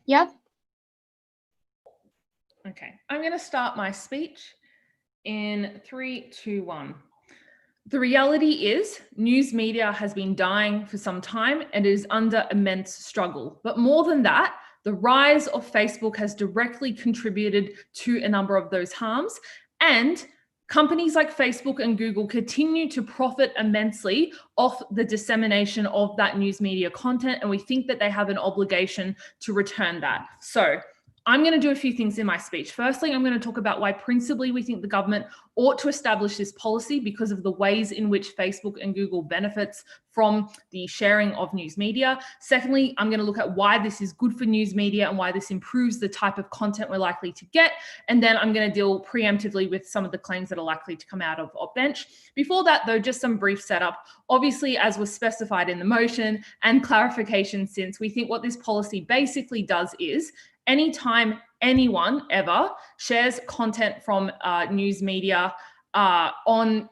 Yep. Okay, I'm going to start my speech in 3, 2, 1. The reality is news media has been dying for some time and is under immense struggle. But more than that, the rise of Facebook has directly contributed to a number of those harms. And companies like Facebook and Google continue to profit immensely off the dissemination of that news media content. And we think that they have an obligation to return that. So I'm going to do a few things in my speech. Firstly, I'm going to talk about why principally we think the government ought to establish this policy because of the ways in which Facebook and Google benefits from the sharing of news media. Secondly, I'm going to look at why this is good for news media and why this improves the type of content we're likely to get. And then I'm going to deal preemptively with some of the claims that are likely to come out of Bench. Before that, though, just some brief setup. Obviously, as was specified in the motion and clarification since, we think what this policy basically does is anytime anyone ever shares content from news media on,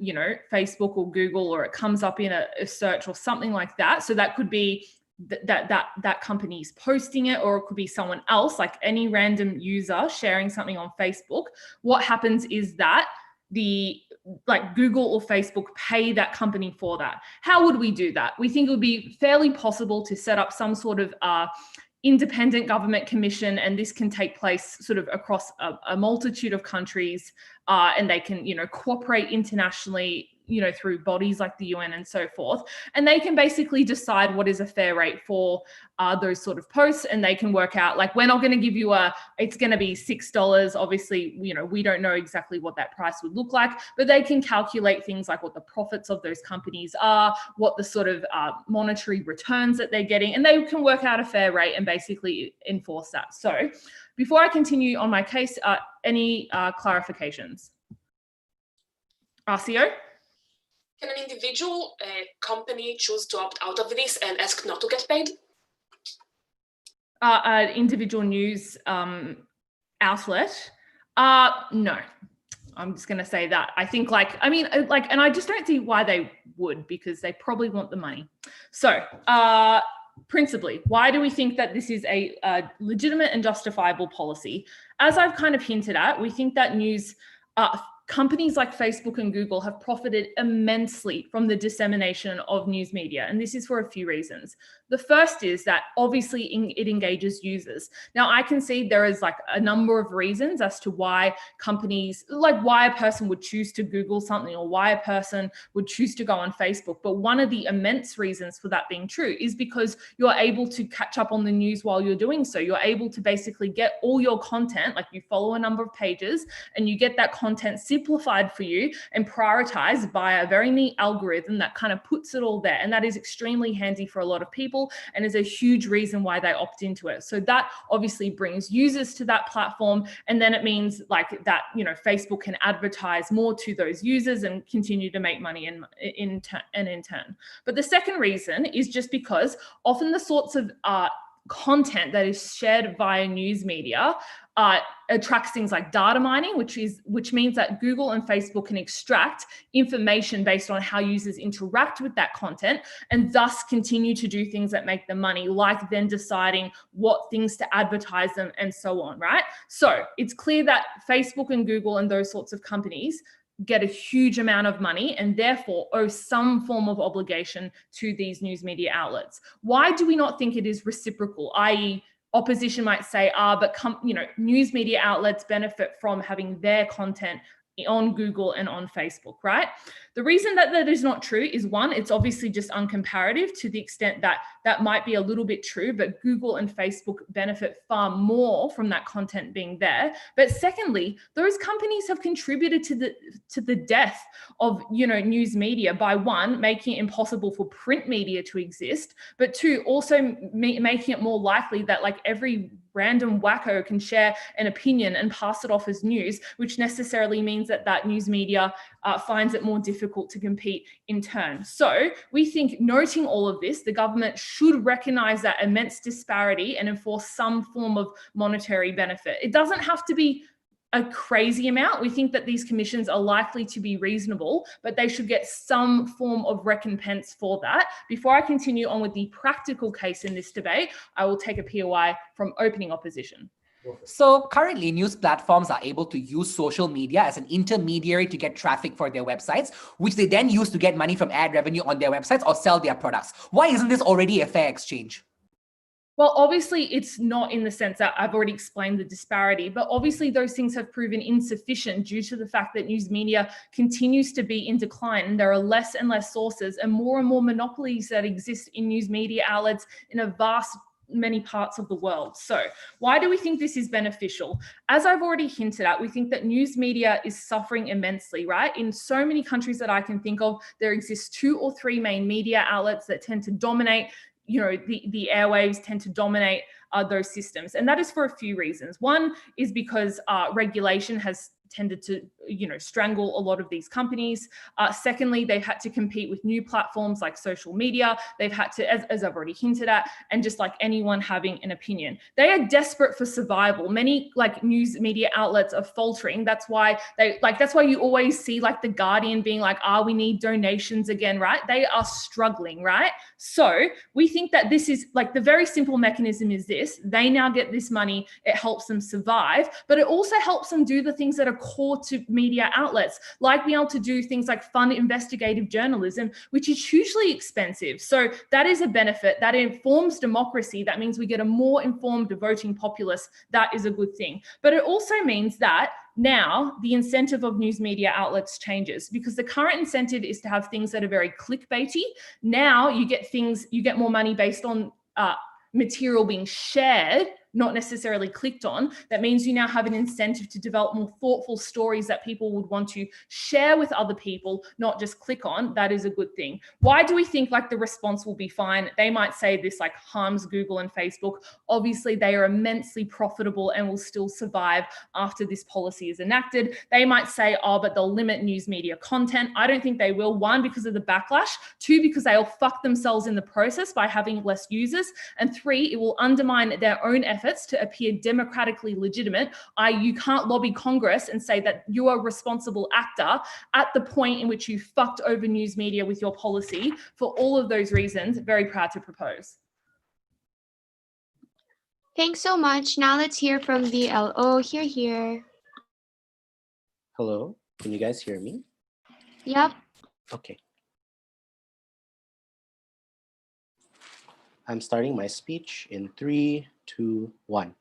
Facebook or Google, or it comes up in a search or something like that. So that could be that company's posting it, or it could be someone else, like any random user sharing something on Facebook. What happens is that Google or Facebook pay that company for that. How would we do that? We think it would be fairly possible to set up some sort of independent government commission, and this can take place sort of across a multitude of countries, and they can, cooperate internationally, through bodies like the UN and so forth. And they can basically decide what is a fair rate for those sort of posts, and they can work out, like, we're not going to give you it's going to be $6. Obviously, we don't know exactly what that price would look like, but they can calculate things like what the profits of those companies are, what the sort of monetary returns that they're getting, and they can work out a fair rate and basically enforce that. So before I continue on my case, any clarifications? RCO? Can an individual company choose to opt out of this and ask not to get paid? An individual news outlet? No. I'm just going to say that. I think and I just don't see why they would, because they probably want the money. So principally, why do we think that this is a legitimate and justifiable policy? As I've kind of hinted at, we think that companies like Facebook and Google have profited immensely from the dissemination of news media. And this is for a few reasons. The first is that obviously it engages users. Now, I can see there is a number of reasons as to why companies, why a person would choose to Google something or why a person would choose to go on Facebook. But one of the immense reasons for that being true is because you're able to catch up on the news while you're doing so. You're able to basically get all your content, you follow a number of pages and you get that content simplified for you and prioritized by a very neat algorithm that kind of puts it all there. And that is extremely handy for a lot of people and is a huge reason why they opt into it. So that obviously brings users to that platform. And then it means Facebook can advertise more to those users and continue to make money in turn. But the second reason is just because often the sorts of content that is shared via news media attracts things like data mining, which means that Google and Facebook can extract information based on how users interact with that content and thus continue to do things that make them money, like then deciding what things to advertise them and so on, right? So it's clear that Facebook and Google and those sorts of companies get a huge amount of money and therefore owe some form of obligation to these news media outlets. Why do we not think it is reciprocal, i.e., opposition might say, but news media outlets benefit from having their content on Google and on Facebook, right? The reason that is not true is, one, it's obviously just uncomparative to the extent that that might be a little bit true, but Google and Facebook benefit far more from that content being there. But secondly, those companies have contributed to the death of news media by, one, making it impossible for print media to exist, but two, also making it more likely that every random wacko can share an opinion and pass it off as news, which necessarily means that news media finds it more difficult to compete in turn. So we think, noting all of this, the government should recognize that immense disparity and enforce some form of monetary benefit. It doesn't have to be a crazy amount. We think that these commissions are likely to be reasonable, but they should get some form of recompense for that. Before I continue on with the practical case in this debate, I will take a POI from opening opposition. So currently, news platforms are able to use social media as an intermediary to get traffic for their websites, which they then use to get money from ad revenue on their websites or sell their products. Why isn't this already a fair exchange? Well, obviously, it's not in the sense that I've already explained the disparity, but obviously those things have proven insufficient due to the fact that news media continues to be in decline, and there are less and less sources and more monopolies that exist in news media outlets in a vast many parts of the world. So why do we think this is beneficial? As I've already hinted at, we think that news media is suffering immensely, right? In so many countries that I can think of, there exists 2 or 3 main media outlets that tend to dominate, the airwaves tend to dominate those systems. And that is for a few reasons. One is because regulation has tended to, strangle a lot of these companies. Secondly, they've had to compete with new platforms like social media. They've had to, as I've already hinted at, and just like anyone having an opinion. They are desperate for survival. Many news media outlets are faltering. That's why you always see The Guardian being we need donations again, right? They are struggling, right? So we think that this is the very simple mechanism is this. They now get this money. It helps them survive, but it also helps them do the things that are core to media outlets, like being able to do things like fun investigative journalism, which is hugely expensive. So that is a benefit. That informs democracy. That means we get a more informed voting populace. That is a good thing. But it also means that now the incentive of news media outlets changes, because the current incentive is to have things that are very clickbaity. Now you get more money based on material being shared, not necessarily clicked on. That means you now have an incentive to develop more thoughtful stories that people would want to share with other people, not just click on. That is a good thing. Why do we think the response will be fine? They might say this harms Google and Facebook. Obviously, they are immensely profitable and will still survive after this policy is enacted. They might say, but they'll limit news media content. I don't think they will. 1, because of the backlash. 2, because they'll fuck themselves in the process by having less users. And 3, it will undermine their own efforts to appear democratically legitimate. You can't lobby Congress and say that you are a responsible actor at the point in which you fucked over news media with your policy. For all of those reasons, very proud to propose. Thanks so much. Now let's hear from the LO. Here. Hello, can you guys hear me? Yep. Okay. I'm starting my speech in 3, 2, 1.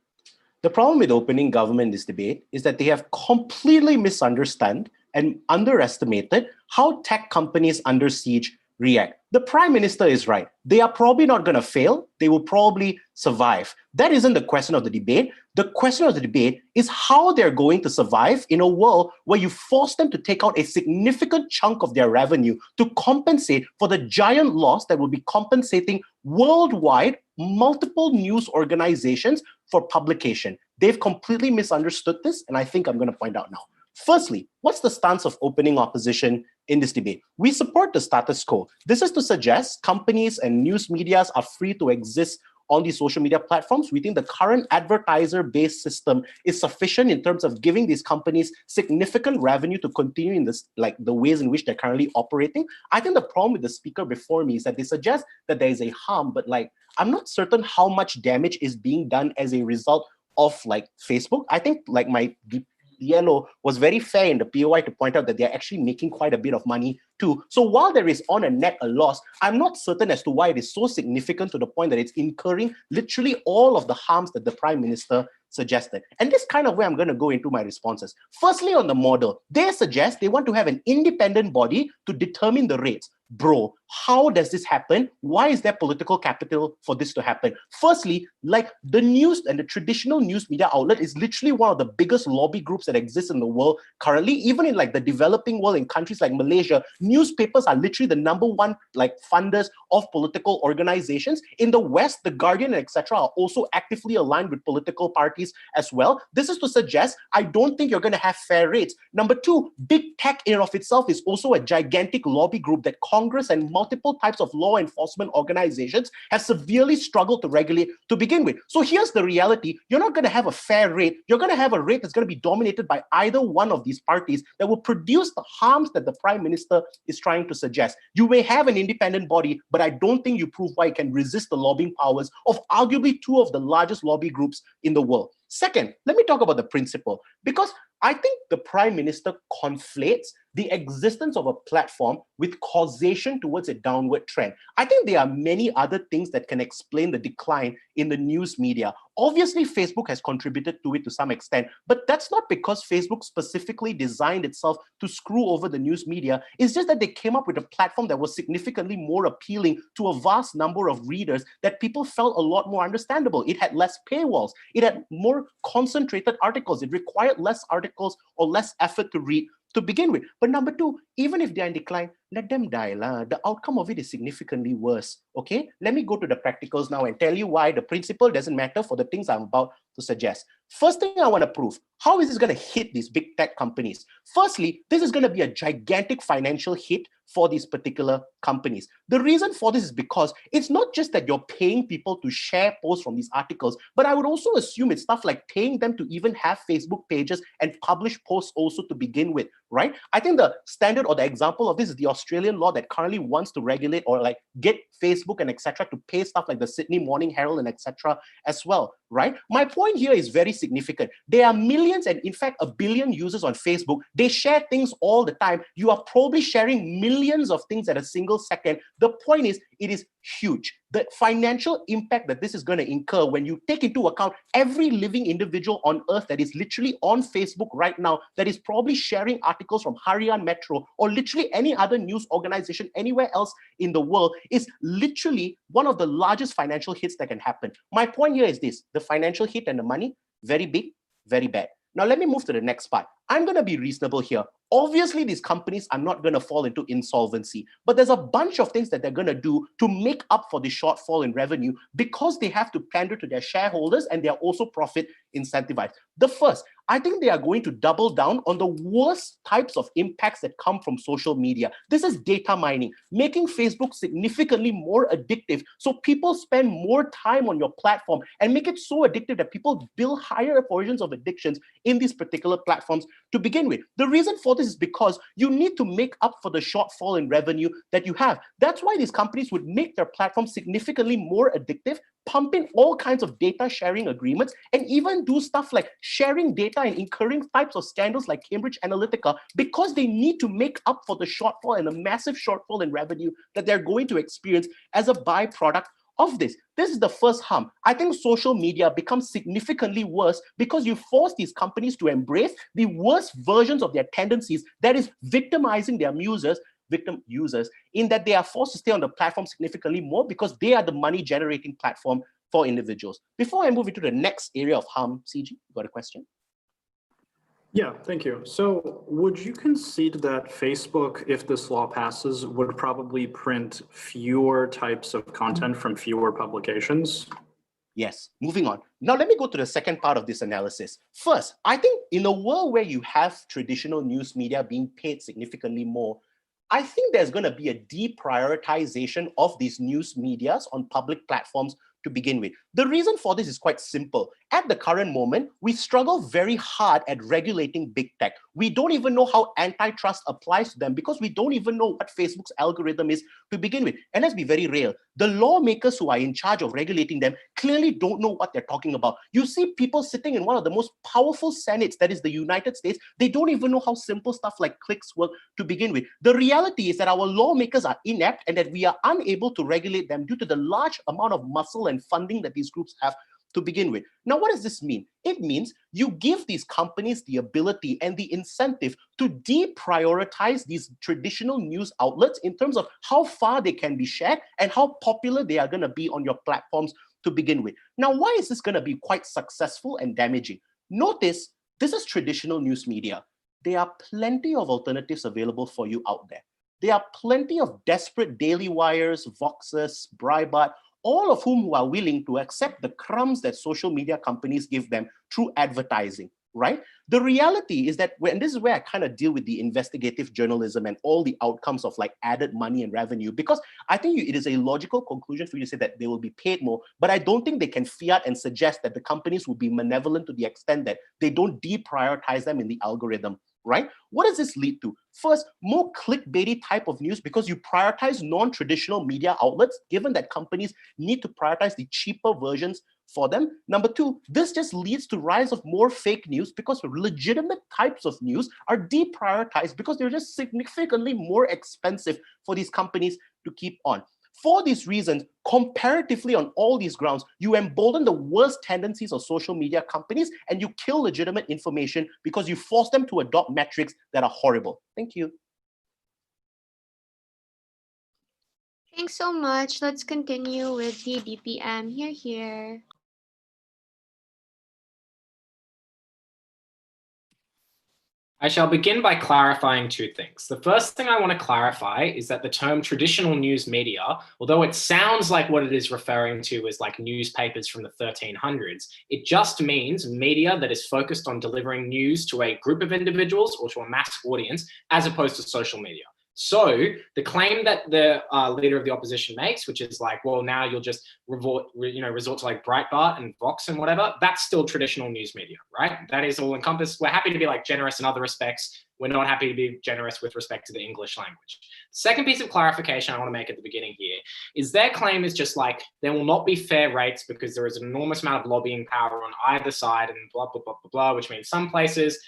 The problem with opening government in this debate is that they have completely misunderstood and underestimated how tech companies under siege react. The Prime Minister is right. They are probably not going to fail. They will probably survive. That isn't the question of the debate. The question of the debate is how they're going to survive in a world where you force them to take out a significant chunk of their revenue to compensate for the giant loss that will be compensating worldwide multiple news organizations for publication. They've completely misunderstood this, and I think I'm going to point out now. Firstly, what's the stance of opening opposition in this debate? We support the status quo. This is to suggest companies and news medias are free to exist on these social media platforms. We think the current advertiser-based system is sufficient in terms of giving these companies significant revenue to continue in this, the ways in which they're currently operating. I think the problem with the speaker before me is that they suggest that there is a harm, but I'm not certain how much damage is being done as a result of Facebook. I think my Yellow was very fair in the POI to point out that they're actually making quite a bit of money too. So while there is on a net a loss, I'm not certain as to why it is so significant to the point that it's incurring literally all of the harms that the Prime Minister suggested. And this kind of way I'm going to go into my responses. Firstly, on the model, they suggest they want to have an independent body to determine the rates. Bro, how does this happen? Why is there political capital for this to happen? Firstly, the news and the traditional news media outlet is literally one of the biggest lobby groups that exists in the world currently. Even in the developing world, in countries like Malaysia, newspapers are literally the number one funders of political organizations. In the West, The Guardian, etc., are also actively aligned with political parties as well. This is to suggest I don't think you're going to have fair rates. Number 2, big tech in and of itself is also a gigantic lobby group that Congress Congress and multiple types of law enforcement organizations have severely struggled to regulate to begin with. So here's the reality. You're not going to have a fair rate. You're going to have a rate that's going to be dominated by either one of these parties that will produce the harms that the Prime Minister is trying to suggest. You may have an independent body, but I don't think you prove why it can resist the lobbying powers of arguably two of the largest lobby groups in the world. Second, let me talk about the principle, because I think the Prime Minister conflates the existence of a platform with causation towards a downward trend. I think there are many other things that can explain the decline in the news media. Obviously, Facebook has contributed to it to some extent, but that's not because Facebook specifically designed itself to screw over the news media. It's just that they came up with a platform that was significantly more appealing to a vast number of readers that people felt a lot more understandable. It had less paywalls. It had more concentrated articles. It required less articles or less effort to read to begin with. But number two, even if they're in decline, let them die. The outcome of it is significantly worse. Okay, let me go to the practicals now and tell you why the principle doesn't matter for the things I'm about to suggest. First thing I want to prove, how is this going to hit these big tech companies? Firstly, this is going to be a gigantic financial hit for these particular companies. The reason for this is because it's not just that you're paying people to share posts from these articles, but I would also assume it's stuff like paying them to even have Facebook pages and publish posts also to begin with, right? I think the standard or the example of this is the Australian law that currently wants to regulate or like get Facebook and etc. to pay stuff like the Sydney Morning Herald and etc. as well, right? My point here is very significant. There are millions and in fact a billion users on Facebook. They share things all the time. You are probably sharing millions of things at a single second. The point is, it is huge. The financial impact that this is going to incur when you take into account every living individual on earth that is literally on Facebook right now, that is probably sharing articles from Harian Metro or literally any other news organization anywhere else in the world, is literally one of the largest financial hits that can happen. My point here is this: the financial hit and the money, very big, very bad. Now, let me move to the next part. I'm going to be reasonable here. Obviously, these companies are not going to fall into insolvency, but there's a bunch of things that they're going to do to make up for the shortfall in revenue because they have to pander to their shareholders and they are also profit incentivized. The first, I think they are going to double down on the worst types of impacts that come from social media. This is data mining, making Facebook significantly more addictive so people spend more time on your platform and make it so addictive that people build higher versions of addictions in these particular platforms to begin with. The reason for this is because you need to make up for the shortfall in revenue that you have. That's why these companies would make their platform significantly more addictive, pump in all kinds of data sharing agreements, and even do stuff like sharing data and incurring types of scandals like Cambridge Analytica, because they need to make up for the shortfall and the massive shortfall in revenue that they're going to experience as a byproduct of this. This is the first harm. I think social media becomes significantly worse because you force these companies to embrace the worst versions of their tendencies, that is victimizing their victim users, in that they are forced to stay on the platform significantly more because they are the money generating platform for individuals. Before I move into the next area of harm, CG, you got a question? Yeah, thank you. So would you concede that Facebook, if this law passes, would probably print fewer types of content from fewer publications? Yes, moving on. Now let me go to the second part of this analysis. First, I think in a world where you have traditional news media being paid significantly more, I think there's going to be a deprioritization of these news medias on public platforms to begin with. The reason for this is quite simple. At the current moment, we struggle very hard at regulating big tech. We don't even know how antitrust applies to them because we don't even know what Facebook's algorithm is to begin with. And let's be very real. The lawmakers who are in charge of regulating them clearly don't know what they're talking about. You see people sitting in one of the most powerful senates, that is the United States. They don't even know how simple stuff like clicks work to begin with. The reality is that our lawmakers are inept and that we are unable to regulate them due to the large amount of muscle and funding that these groups have to begin with. Now, what does this mean? It means you give these companies the ability and the incentive to deprioritize these traditional news outlets in terms of how far they can be shared and how popular they are going to be on your platforms to begin with. Now, why is this going to be quite successful and damaging? Notice, this is traditional news media. There are plenty of alternatives available for you out there. There are plenty of desperate Daily Wires, Voxes, Breitbart, all of whom are willing to accept the crumbs that social media companies give them through advertising. right? The reality is that, and this is where I kind of deal with the investigative journalism and all the outcomes of like added money and revenue, because I think it is a logical conclusion for you to say that they will be paid more, but I don't think they can fiat and suggest that the companies will be malevolent to the extent that they don't deprioritize them in the algorithm, right? What does this lead to? First, more clickbaity type of news because you prioritize non-traditional media outlets, given that companies need to prioritize the cheaper versions for them. Number two, this just leads to rise of more fake news because legitimate types of news are deprioritized because they're just significantly more expensive for these companies to keep on. For these reasons, comparatively on all these grounds, you embolden the worst tendencies of social media companies and you kill legitimate information because you force them to adopt metrics that are horrible. Thank you. Thanks so much. Let's continue with the DPM. Here. I shall begin by clarifying two things. The first thing I want to clarify is that the term traditional news media, although it sounds like what it is referring to is like newspapers from the 1300s, it just means media that is focused on delivering news to a group of individuals or to a mass audience, as opposed to social media. So the claim that the leader of the opposition makes, which is like, well, now you'll just resort to like Breitbart and Vox and whatever, that's still traditional news media, right? That is all encompassed. We're happy to be like generous in other respects. We're not happy to be generous with respect to the English language. Second piece of clarification I want to make at the beginning here is their claim is just like, there will not be fair rates because there is an enormous amount of lobbying power on either side and blah, blah, blah, blah, blah, which means some places,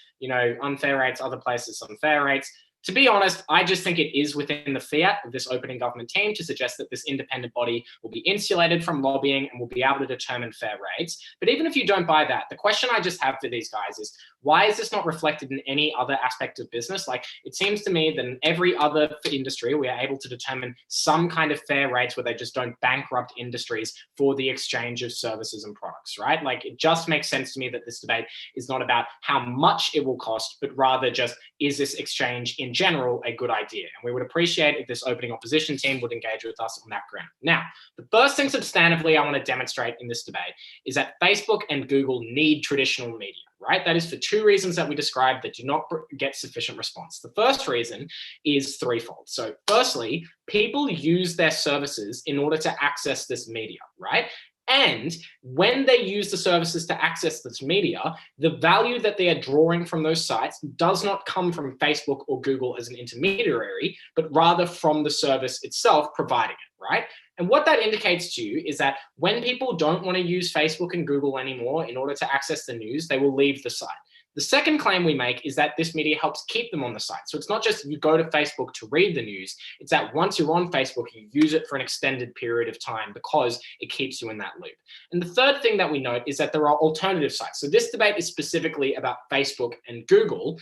unfair rates, other places, some fair rates. To be honest, I just think it is within the fiat of this opening government team to suggest that this independent body will be insulated from lobbying and will be able to determine fair rates. But even if you don't buy that, the question I just have for these guys is, why is this not reflected in any other aspect of business? Like, it seems to me that in every other industry, we are able to determine some kind of fair rates where they just don't bankrupt industries for the exchange of services and products, right? Like, it just makes sense to me that this debate is not about how much it will cost, but rather just, is this exchange in general a good idea? And we would appreciate if this opening opposition team would engage with us on that ground. Now, the first thing substantively I want to demonstrate in this debate is that Facebook and Google need traditional media, right? That is for two reasons that we described that do not get sufficient response. The first reason is threefold. So firstly, people use their services in order to access this media, right? And when they use the services to access this media, the value that they are drawing from those sites does not come from Facebook or Google as an intermediary, but rather from the service itself providing it, right? And what that indicates to you is that when people don't want to use Facebook and Google anymore in order to access the news, they will leave the site. The second claim we make is that this media helps keep them on the site. So it's not just you go to Facebook to read the news, it's that once you're on Facebook, you use it for an extended period of time because it keeps you in that loop. And the third thing that we note is that there are alternative sites. So this debate is specifically about Facebook and Google,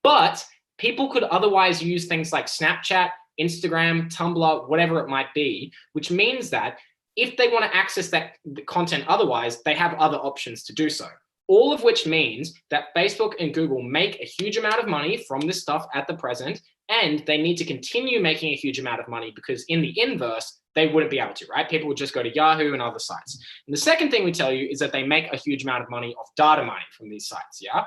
but people could otherwise use things like Snapchat, Instagram, Tumblr, whatever it might be, which means that if they want to access that content otherwise, they have other options to do so. All of which means that Facebook and Google make a huge amount of money from this stuff at the present, and they need to continue making a huge amount of money because in the inverse, they wouldn't be able to, right? People would just go to Yahoo and other sites. And the second thing we tell you is that they make a huge amount of money off data mining from these sites, yeah?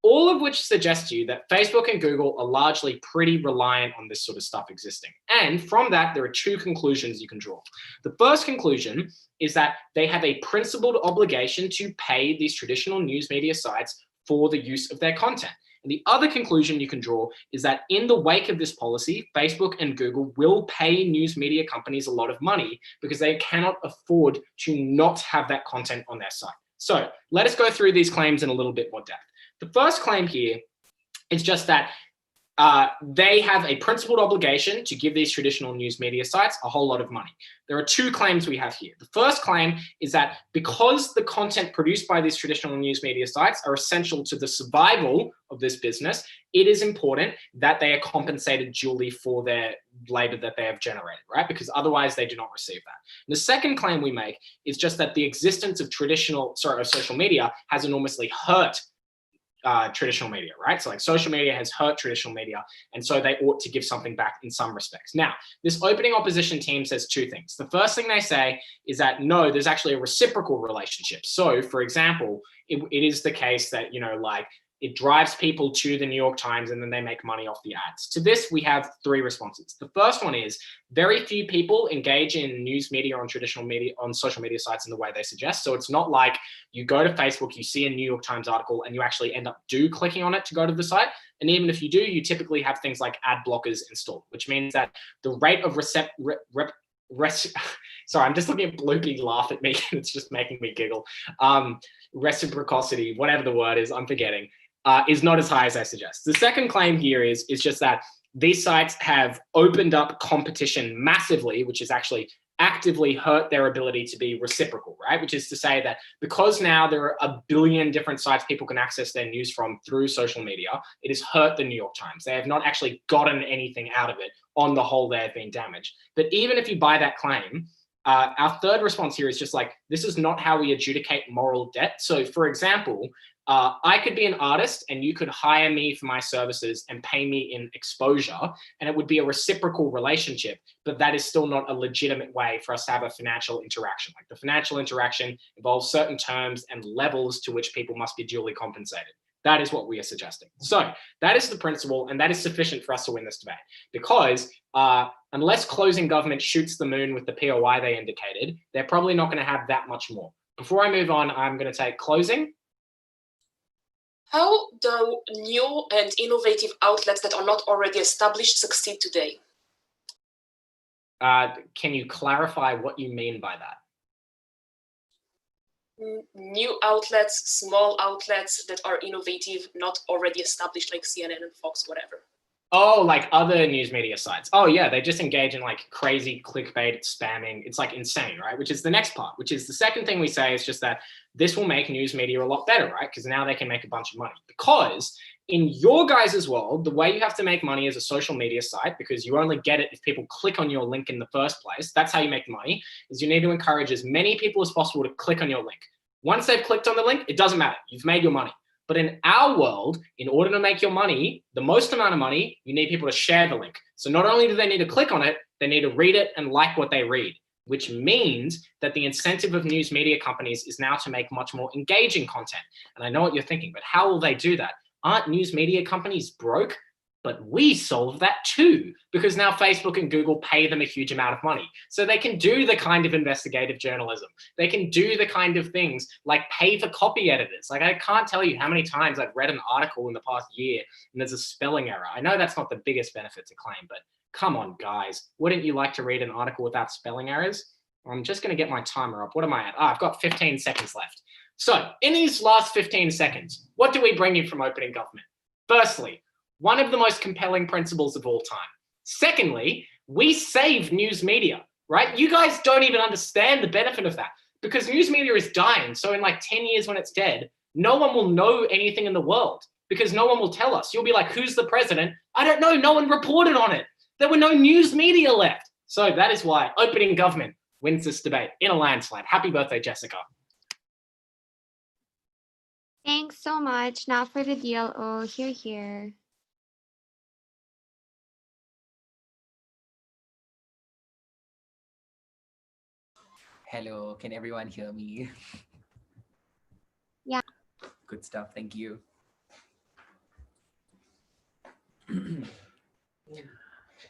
All of which suggests to you that Facebook and Google are largely pretty reliant on this sort of stuff existing. And from that, there are two conclusions you can draw. The first conclusion is that they have a principled obligation to pay these traditional news media sites for the use of their content. And the other conclusion you can draw is that in the wake of this policy, Facebook and Google will pay news media companies a lot of money because they cannot afford to not have that content on their site. So let us go through these claims in a little bit more depth. The first claim here is just that they have a principled obligation to give these traditional news media sites a whole lot of money. There are two claims we have here. The first claim is that because the content produced by these traditional news media sites are essential to the survival of this business, it is important that they are compensated duly for their labor that they have generated, right? Because otherwise they do not receive that. And the second claim we make is just that the existence of social media has enormously hurt traditional media, right? So like social media has hurt traditional media, and so they ought to give something back in some respects. Now, this opening opposition team says two things. The first thing they say is that no, there's actually a reciprocal relationship. So for example, it is the case that, It drives people to the New York Times and then they make money off the ads. To this, we have three responses. The first one is very few people engage in news media on traditional media, on social media sites in the way they suggest. So it's not like you go to Facebook, you see a New York Times article and you actually end up clicking on it to go to the site. And even if you do, you typically have things like ad blockers installed, which means that the rate of sorry, I'm just looking at Bloopy laugh at me. It's just making me giggle. Reciprocity, whatever the word is, I'm forgetting, is not as high as I suggest. The second claim here is just that these sites have opened up competition massively, which has actually actively hurt their ability to be reciprocal, right? Which is to say that because now there are a billion different sites people can access their news from through social media, it has hurt the New York Times. They have not actually gotten anything out of it. On the whole, they have been damaged. But even if you buy that claim, our third response here is just like, this is not how we adjudicate moral debt. So for example, I could be an artist and you could hire me for my services and pay me in exposure, and it would be a reciprocal relationship, but that is still not a legitimate way for us to have a financial interaction. Like the financial interaction involves certain terms and levels to which people must be duly compensated. That is what we are suggesting. So that is the principle, and that is sufficient for us to win this debate, because unless closing government shoots the moon with the POI they indicated, they're probably not going to have that much more. Before I move on, I'm going to take closing. How do new and innovative outlets that are not already established succeed today? Can you clarify what you mean by that? New outlets, small outlets that are innovative, not already established, like CNN and Fox, whatever. Oh, like other news media sites. Oh yeah, they just engage in like crazy clickbait, spamming. It's like insane, right? Which is the next part, which is the second thing we say is just that this will make news media a lot better, right? Because now they can make a bunch of money. Because in your guys' world, the way you have to make money as a social media site, because you only get it if people click on your link in the first place, that's how you make money, is you need to encourage as many people as possible to click on your link. Once they've clicked on the link, it doesn't matter. You've made your money. But in our world, in order to make your money, the most amount of money, you need people to share the link. So not only do they need to click on it, they need to read it and like what they read, which means that the incentive of news media companies is now to make much more engaging content. And I know what you're thinking, but how will they do that? Aren't news media companies broke? But we solve that too, because now Facebook and Google pay them a huge amount of money. So they can do the kind of investigative journalism. They can do the kind of things like pay for copy editors. Like I can't tell you how many times I've read an article in the past year and there's a spelling error. I know that's not the biggest benefit to claim, but come on guys, wouldn't you like to read an article without spelling errors? I'm just gonna get my timer up. What am I at? I've got 15 seconds left. So in these last 15 seconds, what do we bring you from opening government? Firstly, one of the most compelling principles of all time. Secondly, we save news media, right? You guys don't even understand the benefit of that because news media is dying. So in like 10 years when it's dead, no one will know anything in the world because no one will tell us. You'll be like, who's the president? I don't know. No one reported on it. There were no news media left. So that is why opening government wins this debate in a landslide. Happy birthday, Jessica. Thanks so much. Now for the DLO, here. Hello, can everyone hear me? Yeah. Good stuff, thank you.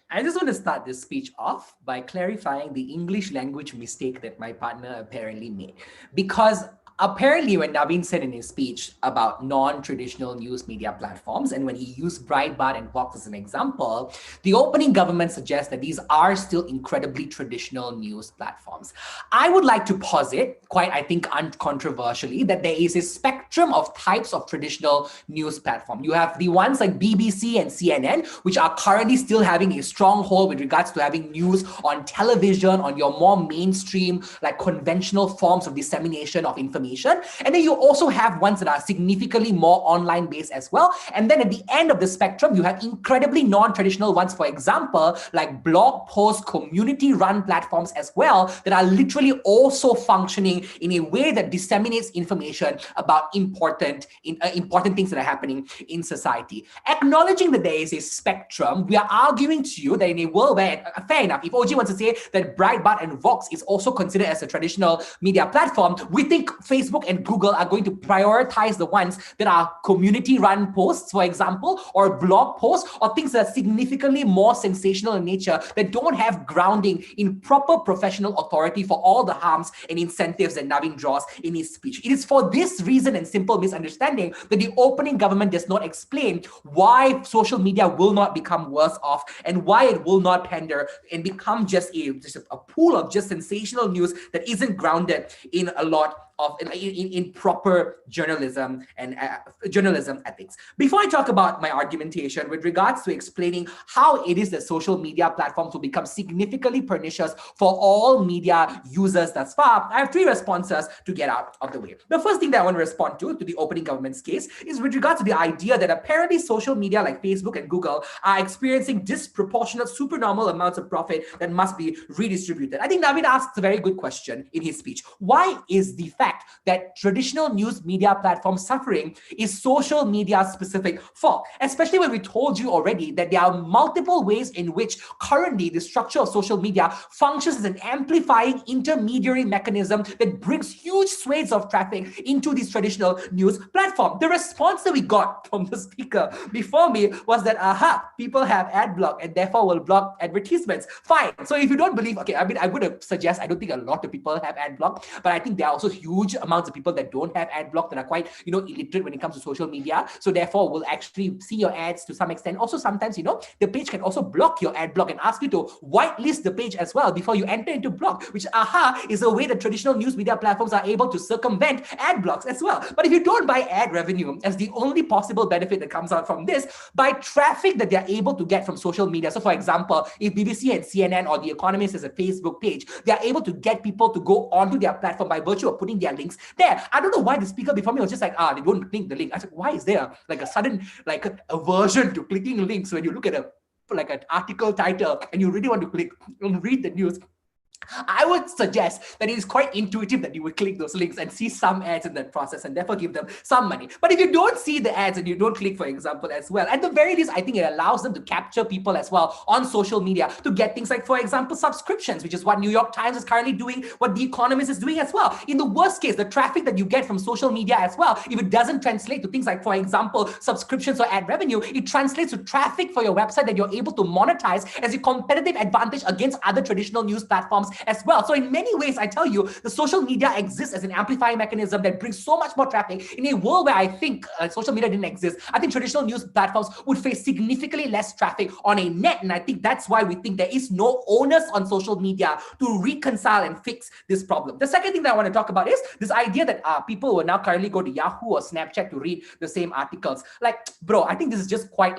I just want to start this speech off by clarifying the English language mistake that my partner apparently made. Because apparently when Naveen said in his speech about non-traditional news media platforms, and when he used Breitbart and Vox as an example, the opening government suggests that these are still incredibly traditional news platforms. I would like to posit, quite I think uncontroversially, that there is a spectrum of types of traditional news platform. You have the ones like BBC and CNN, which are currently still having a stronghold with regards to having news on television, on your more mainstream, like conventional forms of dissemination of information. And then you also have ones that are significantly more online based as well. And then at the end of the spectrum, you have incredibly non-traditional ones, for example, like blog post community run platforms as well, that are literally also functioning in a way that disseminates information about important things that are happening in society. Acknowledging that there is a spectrum, we are arguing to you that in a world where, fair enough, if OG wants to say that Breitbart and Vox is also considered as a traditional media platform, we think Facebook and Google are going to prioritize the ones that are community-run posts, for example, or blog posts, or things that are significantly more sensational in nature that don't have grounding in proper professional authority for all the harms and incentives that Navin draws in his speech. It is for this reason and simple misunderstanding that the opening government does not explain why social media will not become worse off and why it will not pander and become just a pool of just sensational news that isn't grounded in a lot of in proper journalism and journalism ethics. Before I talk about my argumentation with regards to explaining how it is that social media platforms will become significantly pernicious for all media users thus far, I have three responses to get out of the way. The first thing that I want to respond to the opening government's case is with regards to the idea that apparently social media like Facebook and Google are experiencing disproportionate supernormal amounts of profit that must be redistributed. I think Navin asks a very good question in his speech. Why is the fact that traditional news media platforms suffering is social media specific fault, especially when we told you already that there are multiple ways in which currently the structure of social media functions as an amplifying intermediary mechanism that brings huge swathes of traffic into these traditional news platforms. The response that we got from the speaker before me was that, people have ad block and therefore will block advertisements. Fine. So if you don't believe, okay, I mean, I would suggest, I don't think a lot of people have ad block, but I think there are also huge amounts of people that don't have ad block that are quite, illiterate when it comes to social media. So therefore will actually see your ads to some extent. Also, sometimes, the page can also block your ad block and ask you to whitelist the page as well before you enter into block, which is a way that traditional news media platforms are able to circumvent ad blocks as well. But if you don't buy ad revenue as the only possible benefit that comes out from this, by traffic that they're able to get from social media. So for example, if BBC and CNN or The Economist has a Facebook page, they're able to get people to go onto their platform by virtue of putting their links there. I don't know why the speaker before me was just like, they don't click the link. I said, why is there like a sudden aversion to clicking links when you look at an article title and you really want to click and read the news? I would suggest that it is quite intuitive that you would click those links and see some ads in that process and therefore give them some money. But if you don't see the ads and you don't click, for example, as well, at the very least, I think it allows them to capture people as well on social media to get things like, for example, subscriptions, which is what New York Times is currently doing, what The Economist is doing as well. In the worst case, the traffic that you get from social media as well, if it doesn't translate to things like, for example, subscriptions or ad revenue, it translates to traffic for your website that you're able to monetize as a competitive advantage against other traditional news platforms as well. So in many ways, I tell you, the social media exists as an amplifying mechanism that brings so much more traffic. In a world where I think social media didn't exist, I think traditional news platforms would face significantly less traffic on a net. And I think that's why we think there is no onus on social media to reconcile and fix this problem. The second thing that I want to talk about is this idea that people will now currently go to Yahoo or Snapchat to read the same articles. Like, bro, I think this is just quite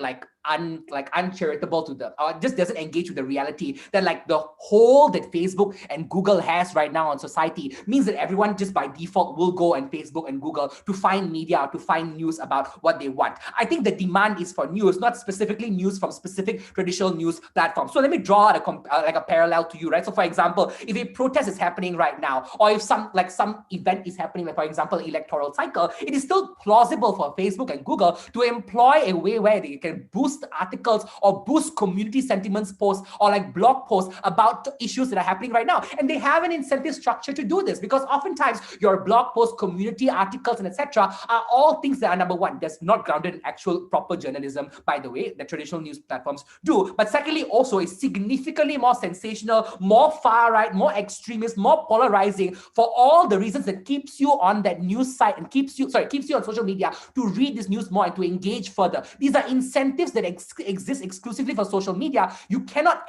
uncharitable to them, or just doesn't engage with the reality that the hold that Facebook and Google has right now on society means that everyone just by default will go on Facebook and Google to find media or to find news about what they want. I think the demand is for news, not specifically news from specific traditional news platforms. So let me draw out a parallel to you, right? So for example, if a protest is happening right now, or if some event is happening, like for example, electoral cycle, it is still plausible for Facebook and Google to employ a way where they can boost articles or boost community sentiments posts or blog posts about issues that are happening right now. And they have an incentive structure to do this, because oftentimes your blog posts, community articles, and etc. are all things that are, number one, that's not grounded in actual proper journalism, by the way, that traditional news platforms do. But secondly, also is significantly more sensational, more far right, more extremist, more polarizing for all the reasons that keeps you on that news site and keeps you on social media to read this news more and to engage further. These are incentives that exist exclusively for social media. You cannot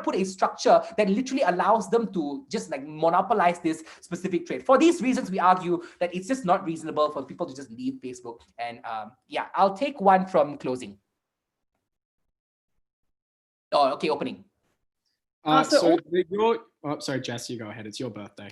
put a structure that literally allows them to just monopolize this specific trade. For these reasons, we argue that it's just not reasonable for people to just leave Facebook. And I'll take one from closing. Oh, okay, opening. Sorry, Jess, you go ahead. It's your birthday.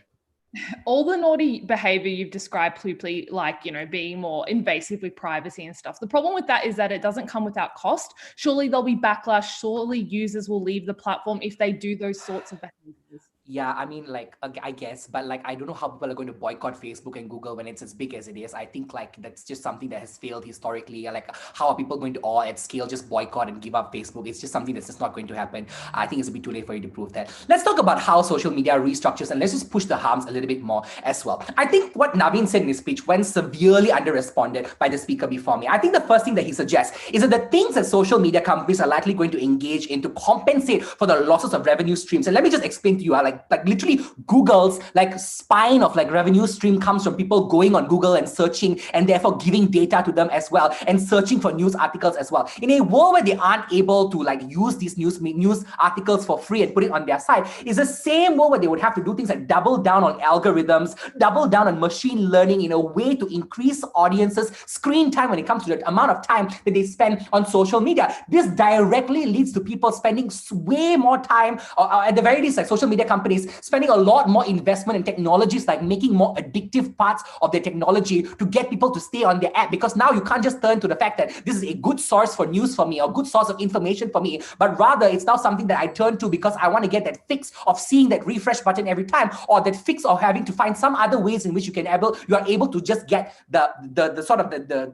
All the naughty behavior you've described, Uphie, being more invasive with privacy and stuff. The problem with that is that it doesn't come without cost. Surely there'll be backlash. Surely users will leave the platform if they do those sorts of behaviors. Yeah, I mean, like, I guess, but like, I don't know how people are going to boycott Facebook and Google when it's as big as it is. I think like that's just something that has failed historically. Like, how are people going to all at scale just boycott and give up Facebook? It's just something that's just not going to happen. I think it's a bit too late for you to prove that. Let's talk about how social media restructures, and let's just push the harms a little bit more as well. I think what Naveen said in his speech went severely under-responded by the speaker before me. I think the first thing that he suggests is that the things that social media companies are likely going to engage in to compensate for the losses of revenue streams. And let me just explain to you, like literally Google's like spine of like revenue stream comes from people going on Google and searching and therefore giving data to them as well and searching for news articles as well. In a world where they aren't able to like use these news articles for free and put it on their site, is the same world where they would have to do things like double down on algorithms, double down on machine learning in a way to increase audiences' screen time when it comes to the amount of time that they spend on social media. This directly leads to people spending way more time, or at the very least, like social media companies spending a lot more investment in technologies like making more addictive parts of their technology to get people to stay on their app, because now you can't just turn to the fact that this is a good source for news for me or good source of information for me, but rather it's now something that I turn to because I want to get that fix of seeing that refresh button every time, or that fix of having to find some other ways in which you are able to just get the sort of the